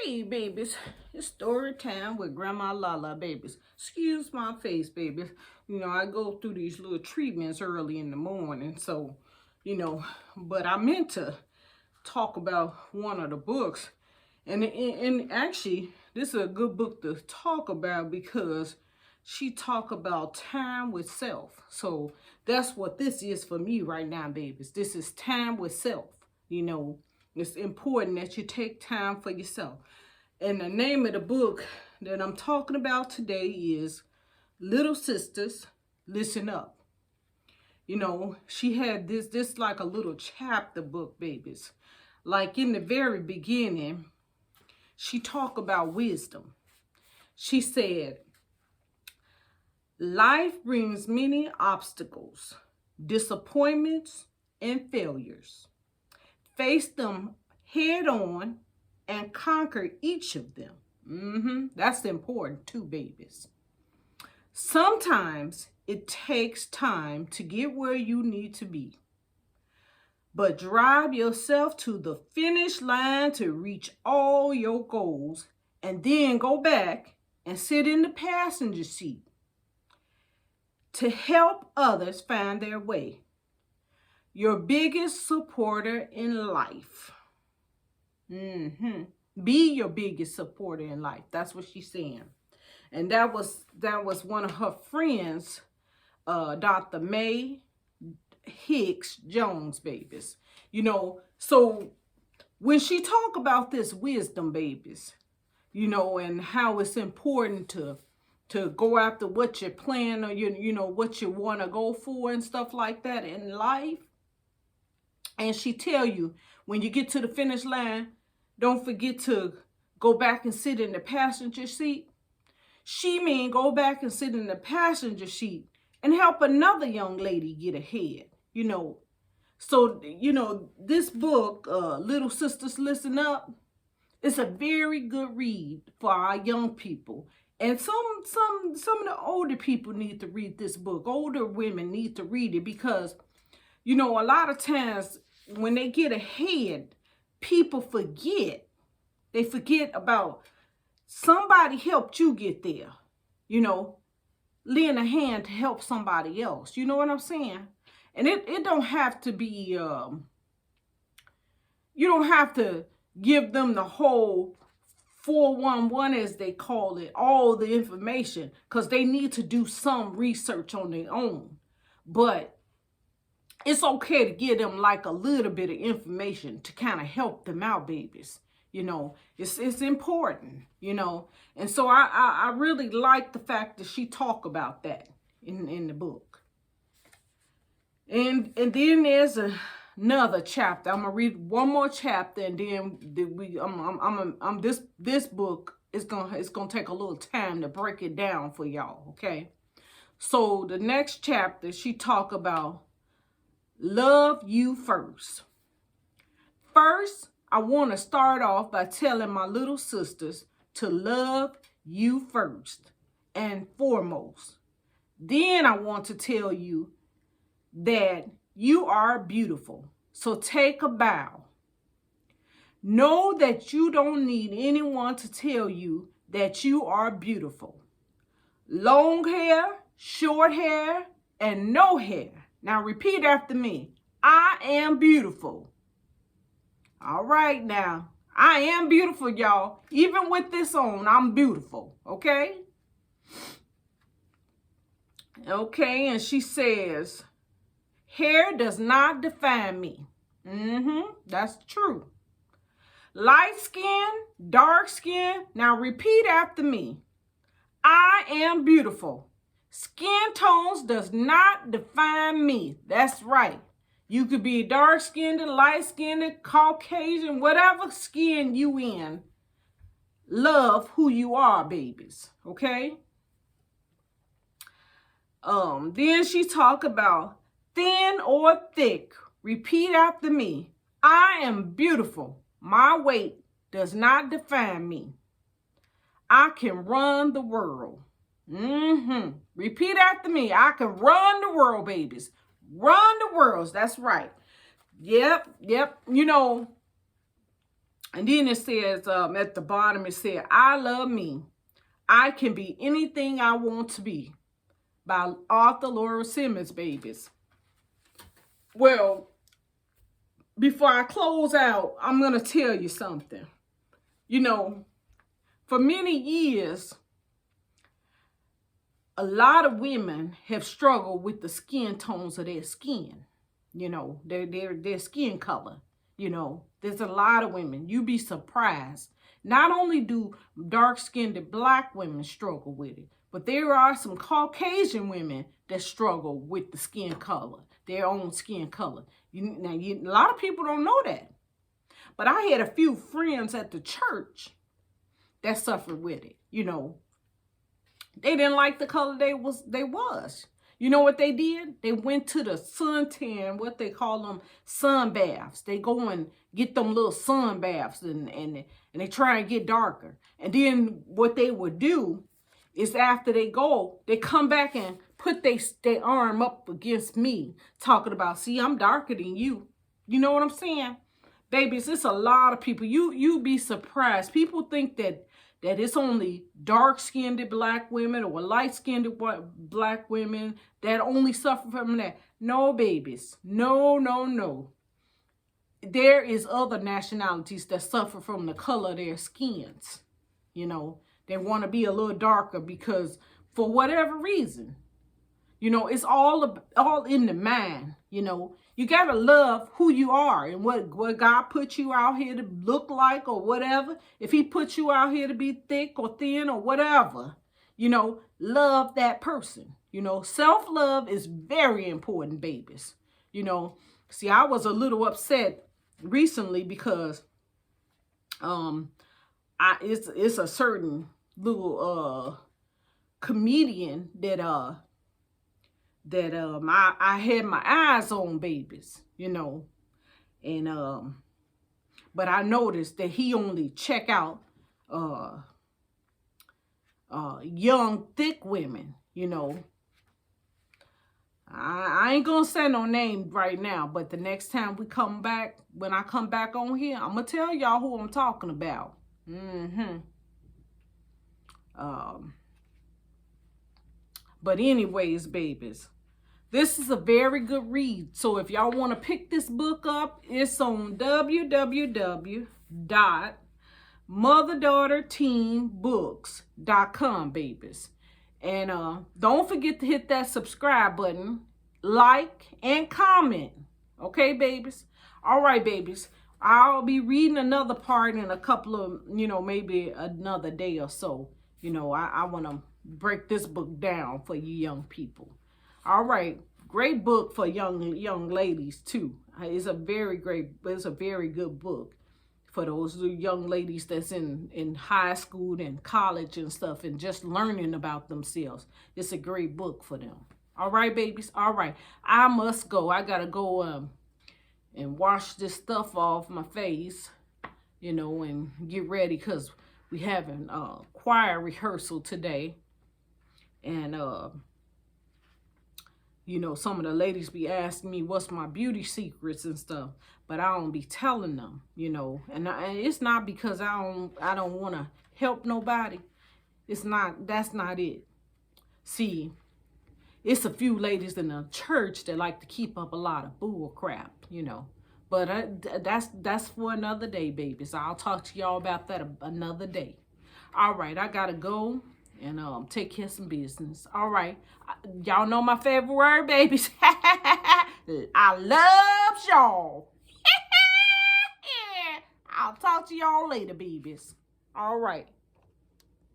Hey, babies, it's story time with Grandma LaLa, babies. Excuse my face, babies. You know, I go through these little treatments early in the morning, so, but I meant to talk about one of the books. And actually, this is a good book to talk about because she talk about time with self. So that's what this is for me right now, babies. This is time with self, It's important that you take time for yourself. And the name of the book that I'm talking about today is Little Sisters, Listen Up. She had this like a little chapter book, babies. Like in the very beginning, she talked about wisdom. She said, life brings many obstacles, disappointments, and failures. Face them head on and conquer each of them. That's important too, babies. Sometimes it takes time to get where you need to be, but drive yourself to the finish line to reach all your goals and then go back and sit in the passenger seat to help others find their way. Your biggest supporter in life. Be your biggest supporter in life. That's what she's saying. And that was one of her friends, Dr. May Hicks Jones, babies. So when she talk about this wisdom, babies, and how it's important to go after what you plan or what you want to go for and stuff like that in life. And she tell you, when you get to the finish line, don't forget to go back and sit in the passenger seat. She mean go back and sit in the passenger seat and help another young lady get ahead, So, this book, Little Sisters Listen Up, is a very good read for our young people. And some of the older people need to read this book. Older women need to read it because, a lot of times when they get ahead, people forget. They forget about somebody helped you get there. Lend a hand to help somebody else. You know what I'm saying? And it don't have to be, you don't have to give them the whole 411, as they call it, all the information, because they need to do some research on their own. But it's okay to give them like a little bit of information to kind of help them out, babies. It's important, And so I really like the fact that she talk about that in the book. And then there's another chapter. I'm gonna read one more chapter, and then this book it's gonna take a little time to break it down for y'all. Okay. So the next chapter, she talk about love you first. First, I want to start off by telling my little sisters to love you first and foremost. Then I want to tell you that you are beautiful. So take a bow. Know that you don't need anyone to tell you that you are beautiful. Long hair, short hair, and no hair. Now repeat after me. I am beautiful. All right now. I am beautiful, y'all. Even with this on, I'm beautiful. Okay? Okay, and she says, hair does not define me. That's true. Light skin, dark skin. Now repeat after me. I am beautiful. Skin tones does not define me. That's right. You could be dark-skinned, light-skinned, Caucasian, whatever skin you in. Love who you are, babies. Okay? Then she talk about thin or thick. Repeat after me. I am beautiful. My weight does not define me. I can run the world. Repeat after me. I can run the world, babies. Run the world. That's right. Yep. And then it says, at the bottom, it said, I love me. I can be anything I want to be, by author LaLa Simmons, babies. Well, before I close out, I'm going to tell you something. You know, for many years, a lot of women have struggled with the skin tones of their skin. You know, their skin color. You know, there's a lot of women. You'd be surprised. Not only do dark-skinned black women struggle with it, but there are some Caucasian women that struggle with the skin color, their own skin color. A lot of people don't know that. But I had a few friends at the church that suffered with it. You know, they didn't like the color they was. You know what they did? They went to the suntan, what they call them, sun baths. They go and get them little sun baths and they try and get darker. And then what they would do is after they go, they come back and put their arm up against me, talking about, see, I'm darker than you. You know what I'm saying? Babies, it's a lot of people. You be surprised. People think that it's only dark-skinned black women or light-skinned black women that only suffer from that. No, babies. No, no, no. There is other nationalities that suffer from the color of their skins. You know, they want to be a little darker because for whatever reason. You know, it's all in the mind, you know. You got to love who you are and what God put you out here to look like or whatever. If he put you out here to be thick or thin or whatever, you know, love that person. You know, self-love is very important, babies. You know, see, I was a little upset recently because it's a certain little comedian that I had my eyes on, babies, you know, and but I noticed that he only check out young, thick women, you know. I ain't gonna say no name right now, but the next time we come back, when I come back on here, I'm gonna tell y'all who I'm talking about. But anyways, babies, this is a very good read. So if y'all want to pick this book up, it's on www.motherdaughterteenbooks.com, babies. And don't forget to hit that subscribe button, like, and comment. Okay, babies? All right, babies. I'll be reading another part in a couple of, you know, maybe another day or so. You know, I want to break this book down for you young people. All right. Great book for young ladies, too. It's a very good book for those young ladies that's in high school and college and stuff and just learning about themselves. It's a great book for them. All right, babies? All right. I must go. I got to go and wash this stuff off my face, you know, and get ready because we having choir rehearsal today. And, you know, some of the ladies be asking me what's my beauty secrets and stuff, but I don't be telling them, you know, and it's not because I don't want to help nobody. That's not it. See, it's a few ladies in the church that like to keep up a lot of bull crap, you know, but that's for another day, babies. I'll talk to y'all about that another day. All right, I gotta go and take care of some business. All right. Y'all know my favorite word, babies. I love y'all. I'll talk to y'all later, babies. All right.